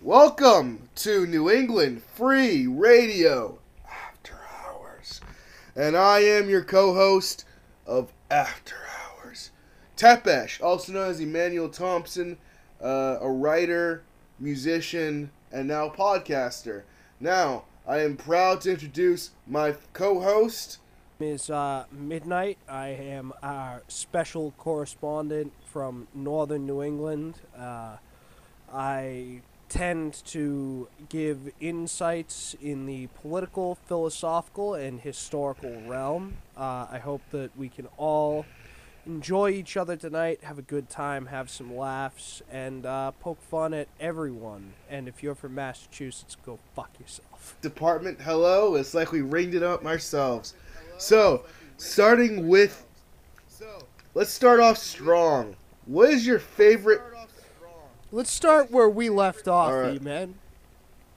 Welcome to New England Free Radio, After Hours. And I am your co-host of After Hours, Tepes, also known as Emmanuel Thompson, a writer, musician, and now podcaster. Now, I am proud to introduce my co-host, Is Midnight. I am our special correspondent from northern New England. I tend to give insights in the political, philosophical, and historical realm. I hope that we can all enjoy each other tonight, have a good time, have some laughs, and poke fun at everyone. And if you're from Massachusetts, go fuck yourself. Department, hello. It's like we ringed it up ourselves. So, starting with, let's start off strong. What is your favorite? Let's start where we left off, Alright. man.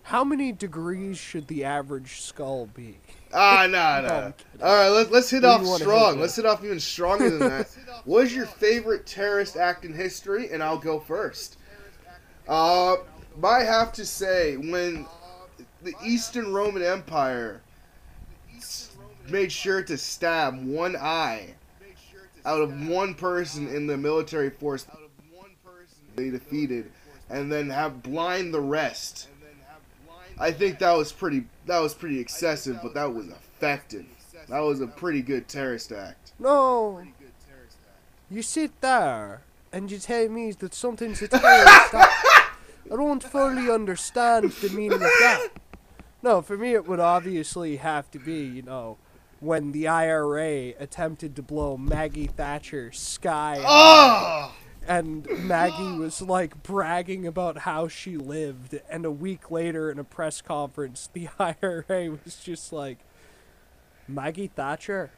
How many degrees should the average skull be? No. I'm All kidding. right, let's hit What do off you wanna strong. hit Let's hit off even stronger than that. What is your favorite terrorist act in history? And I'll go first. I have to say, when the Eastern Roman Empire made sure to stab one eye out of one person in the military force they defeated, and then have blind the rest. I think that was pretty excessive, but that was effective. That was a pretty good terrorist act. No. You sit there and you tell me that something's a terrorist act. I don't fully understand the meaning of that. No, for me it would obviously have to be, when the IRA attempted to blow Maggie Thatcher's sky high. Oh! And Maggie was like bragging about how she lived, and a week later in a press conference, the IRA was just like, Maggie Thatcher,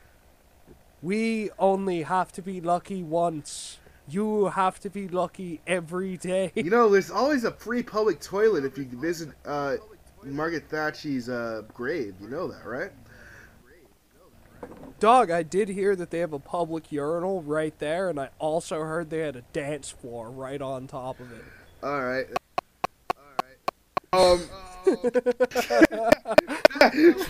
we only have to be lucky once. You have to be lucky every day. There's always a free public toilet if you visit Margaret Thatcher's grave. You know that, right? Dog, I did hear that they have a public urinal right there, and I also heard they had a dance floor right on top of it. All right.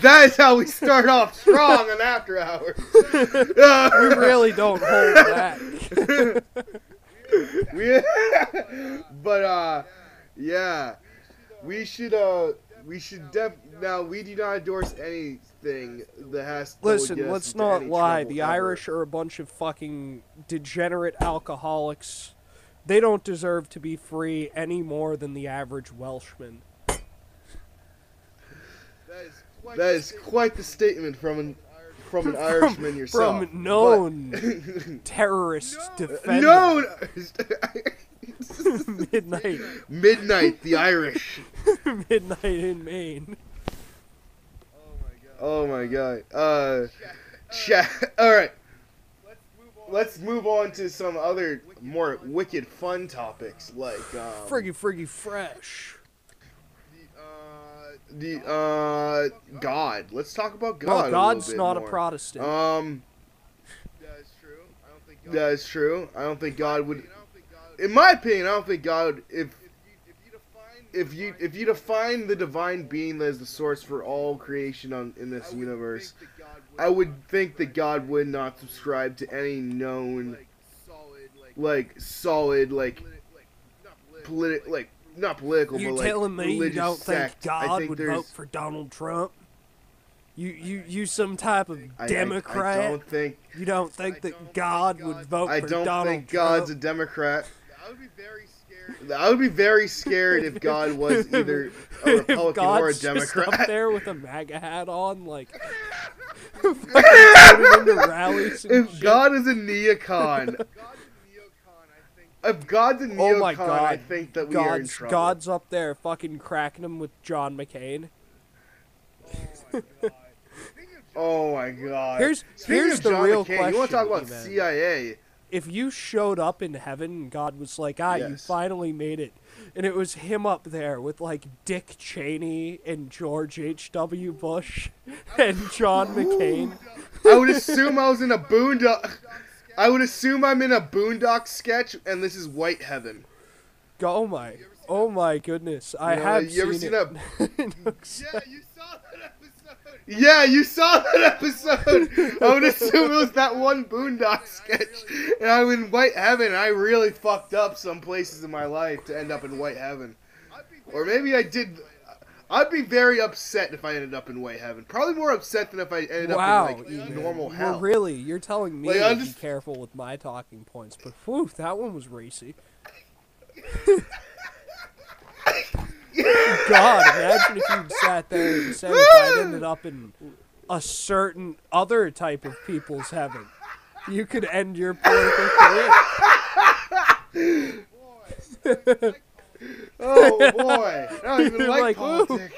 That is how we start off strong on After Hours. We really don't hold back. Yeah, we should now we do not endorse anything that has to Listen, get us let's into not any lie. trouble The ever. Irish are a bunch of fucking degenerate alcoholics. They don't deserve to be free any more than the average Welshman. That is quite the statement from an Irishman yourself. From known terrorist defender. No. Midnight. Midnight, the Irish. Midnight in Maine. Oh my god. Chat. All right. Let's move on to some other more wicked fun topics like Friggy fresh. God. Let's talk about God. No, God's a little bit not more. a Protestant. That is true. I don't think God would. In my opinion, I don't think God. If you define the divine being as the source for all creation in this universe, I would think that God would not subscribe to any known solid not political, You but like telling me you religious don't sect. think I God think would there's- vote for Donald Trump? You some type of I Democrat? don't think. You don't think that God would vote I for don't Donald think God's a Trump? Democrat. I would be very scared if God was either a If Republican God's or a just up Democrat. there with a MAGA hat on, like fucking going into rallies and If shit. God is a neocon, if God's a neocon, Oh my God. I think that we are in trouble. God's up there fucking cracking him with John McCain. Oh my God. Here's Speaking of the John real McCain, you want to talk question, about E-Man. CIA? If you showed up in heaven and God was like, you Yes. finally made it, and it was him up there with like Dick Cheney and George H.W. Bush and John McCain. I would assume I was in a boondock. I would assume I'm in a boondock sketch, and this is White Heaven. Oh my. Oh my goodness, I have you ever seen seen it. that? Yeah, you saw that episode. I would assume it was that one Boondock sketch. And I'm in White Heaven. And I really fucked up some places in my life to end up in White Heaven. Or maybe I did. I'd be very upset if I ended up in White Heaven. Probably more upset than if I ended up in like normal hell. Well, really, you're telling me Like, to be careful with my talking points, but whew, that one was racy. God, imagine if you'd sat there and said if I'd ended up in a certain other type of people's heaven, you could end your political career. Oh boy, I don't even like politics.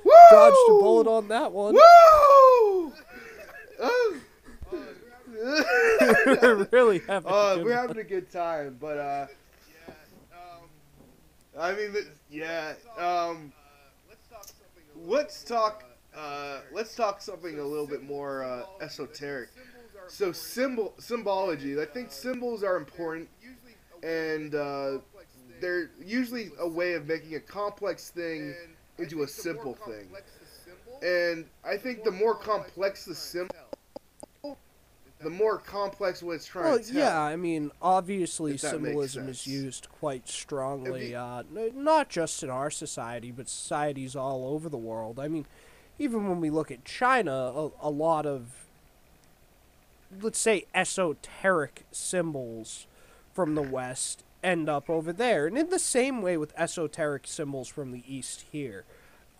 Woo! Dodged a bullet on that one. Woo! Really having we're having a good time, but I mean, yeah. Let's talk something a little bit more esoteric. So symbology. I think symbols are important, and they're usually a way of making a complex thing into a simple thing. And I think the more complex the symbol, the more complex what it's trying to tell. Yeah, I mean, obviously symbolism is used quite strongly, not just in our society, but societies all over the world. I mean, even when we look at China, a lot of, let's say, esoteric symbols from the West end up over there. And in the same way with esoteric symbols from the East here.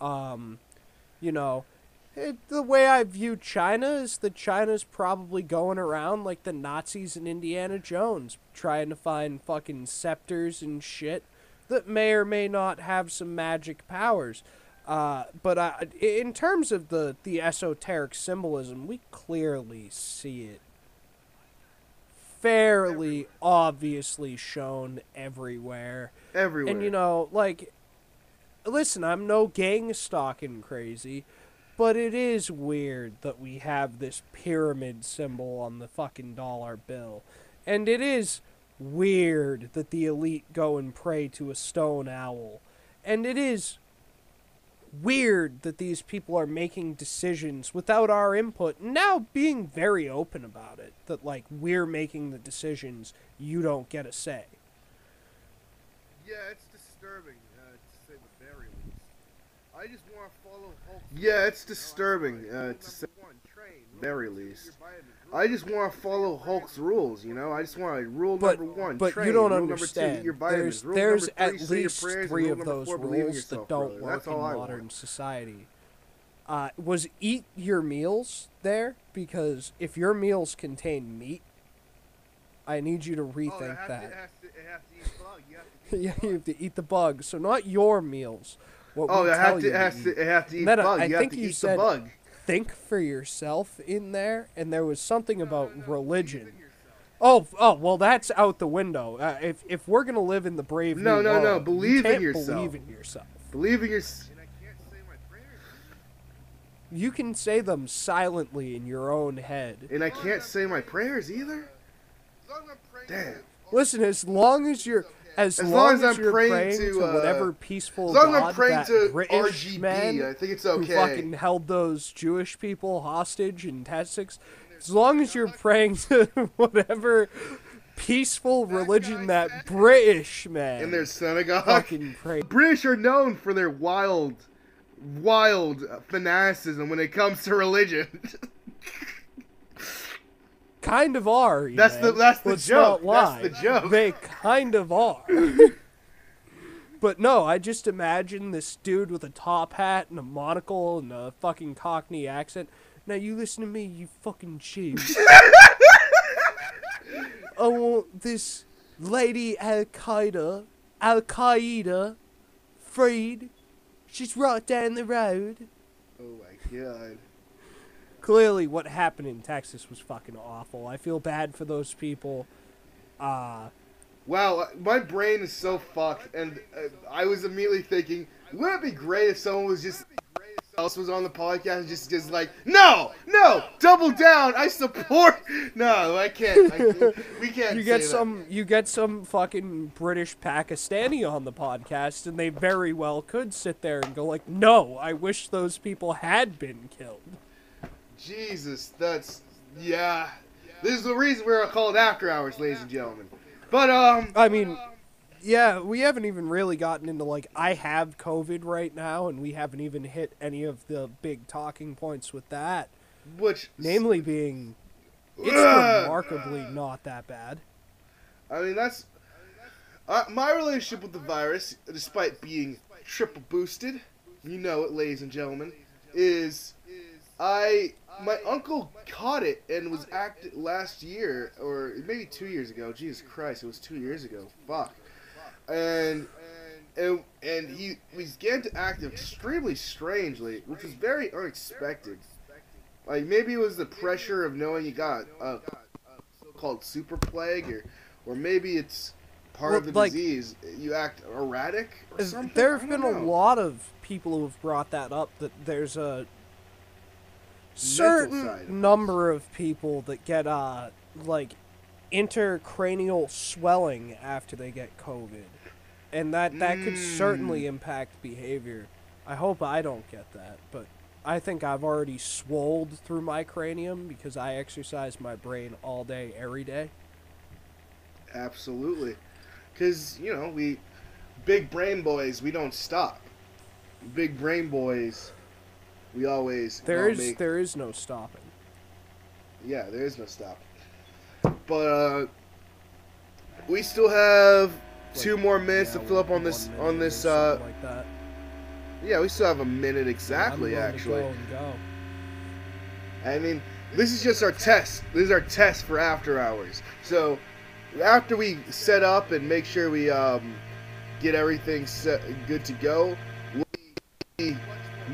You know, the way I view China is that China's probably going around like the Nazis in Indiana Jones, trying to find fucking scepters and shit that may or may not have some magic powers. But in terms of the esoteric symbolism, we clearly see it fairly obviously shown everywhere. Everywhere. And, you know, like, listen, I'm no gang stalking crazy, but it is weird that we have this pyramid symbol on the fucking dollar bill. And it is weird that the elite go and pray to a stone owl. And it is weird that these people are making decisions without our input, now being very open about it, that, like, we're making the decisions, you don't get a say. Yeah, it's disturbing, to say the very least. I just want to follow Hulk. Yeah, it's disturbing, to say the very least. I just want to follow Hulk's rules, you know? I just want to rule number one, but train. you don't rule understand. Number 2, eat your vitamins. There's rule at least prayers, 3 of number those 4, believe in rules yourself, that don't brother. work That's in all I modern want. society. Was eat your meals there? Because if your meals contain meat, I need you to rethink that. It has to eat bug. You have to eat Yeah, you have to eat the bug. So not your meals. What we it tell has you to eat. It has to eat Meta, bug. I You have think to you eat said the bug. think for yourself in there, and there was something about religion. Oh, well, that's out the window. If we're gonna live in the brave new world, believe you in can't yourself. believe in yourself. Believe in yourself. You can say them silently in your own head. And I can't say my prayers either? Damn. Listen, as long as you're praying to whatever peaceful God, that I'm praying to British RGB, man I think it's who okay. fucking held those Jewish people hostage in Tepes, as long as you're praying to whatever peaceful religion that British man in their synagogue. fucking pray. The British are known for their wild fanaticism when it comes to religion. Kind of are. That's the Let's joke. Not lie. That's the joke. They kind of are. But no, I just imagine this dude with a top hat and a monocle and a fucking Cockney accent. Now you listen to me, you fucking sheep. I want this lady Al-Qaeda, freed. She's right down the road. Oh my god. Clearly, what happened in Texas was fucking awful. I feel bad for those people. Wow, my brain is so fucked, and I was immediately thinking, wouldn't it be great if someone was just else was on the podcast just like, no, double down, I support. No, I can't. We can't. You get some fucking British Pakistani on the podcast, and they very well could sit there and go like, no, I wish those people had been killed. Jesus, yeah. This is the reason we're called After Hours, ladies and gentlemen. But I mean. Yeah, we haven't even really gotten into, like, I have COVID right now, and we haven't even hit any of the big talking points with that. Which... Namely being, it's remarkably not that bad. I mean, that's... my relationship with the virus, despite being triple boosted, you know it, ladies and gentlemen, is... My uncle caught it and was active last year, or maybe 2 years ago. Jesus Christ, it was 2 years ago. Fuck. And he began to act extremely strangely, which was very unexpected. Like, maybe it was the pressure of knowing you got a so-called super plague, or maybe it's part of the disease. You act erratic or something? There have been a lot of people who have brought that up, that there's a certain number of people that get, like, intercranial swelling after they get COVID. And that could certainly impact behavior. I hope I don't get that, but I think I've already swolled through my cranium because I exercise my brain all day, every day. Absolutely. Because, you know, we big brain boys, we don't stop. Big brain boys, we always... There is no stopping. Yeah, there is no stopping. But we still have 2 more minutes to fill up on this like that. Yeah, we still have a minute exactly, actually. Go. I mean, this is just our test. This is our test for After Hours. So after we set up and make sure we get everything good to go, we'll be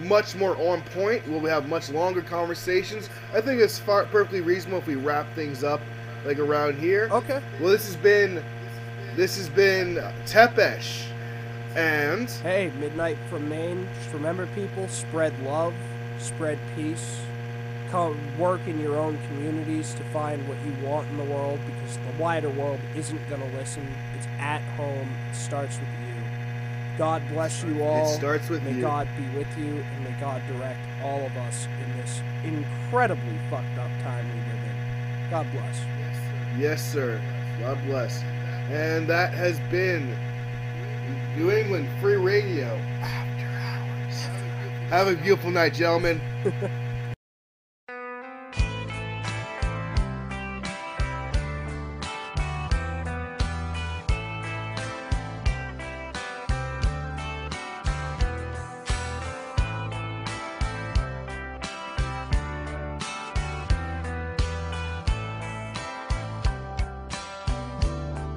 much more on point. We'll have much longer conversations. I think it's perfectly reasonable if we wrap things up like around here. Okay. Well, this has been Tepes, and hey, Midnight from Maine. Just remember, people, spread love, spread peace. Come work in your own communities to find what you want in the world, because the wider world isn't gonna listen. It's at home. It starts with you. God bless you all. It starts with you. May God be with you, and may God direct all of us in this incredibly fucked up time we live in. God bless. Yes, sir. God bless. And that has been New England Free Radio After Hours. Have a beautiful night, gentlemen.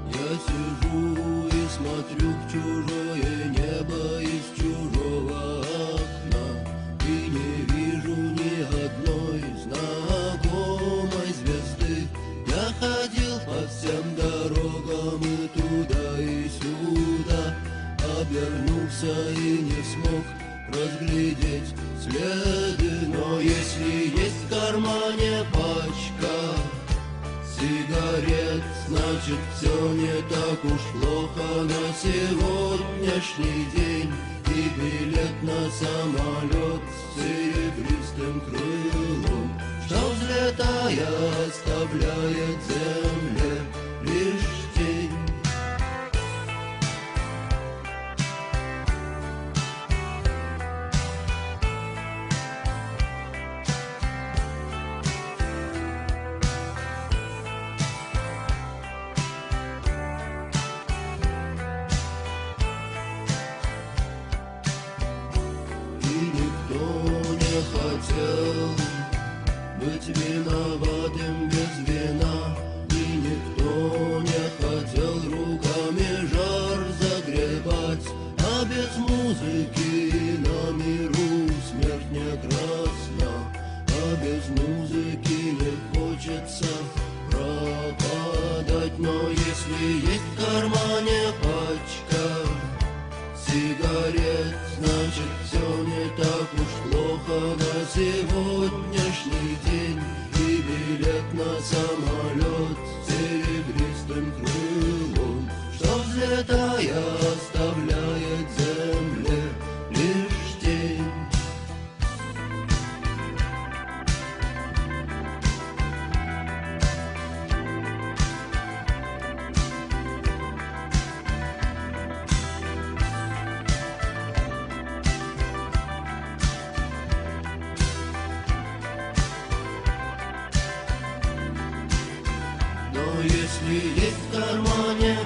Я сижу и смотрю в чужое небо из чужого окна, и не вижу ни одной знакомой звезды. Я ходил по всем дорогам и туда, и сюда, обернулся и не смог разглядеть следы. Но если есть в кармане пачка сигарет, значит, все не так уж плохо на сегодняшний день. И билет на самолет с серебристым крылом, что, взлетая, оставляет земле лишь тень. Хотел быть виноватым без вина, и никто не хотел руками жар загребать. А без музыки на миру смерть не красна, а без музыки не хочется пропадать. Но если есть в кармане пачка сигарет, значит, все не так уж плохо плохо на сегодняшний день, и билет на самолет с серебристым крылом, что взлетая оставляет земле лишь тень. Но если есть в кармане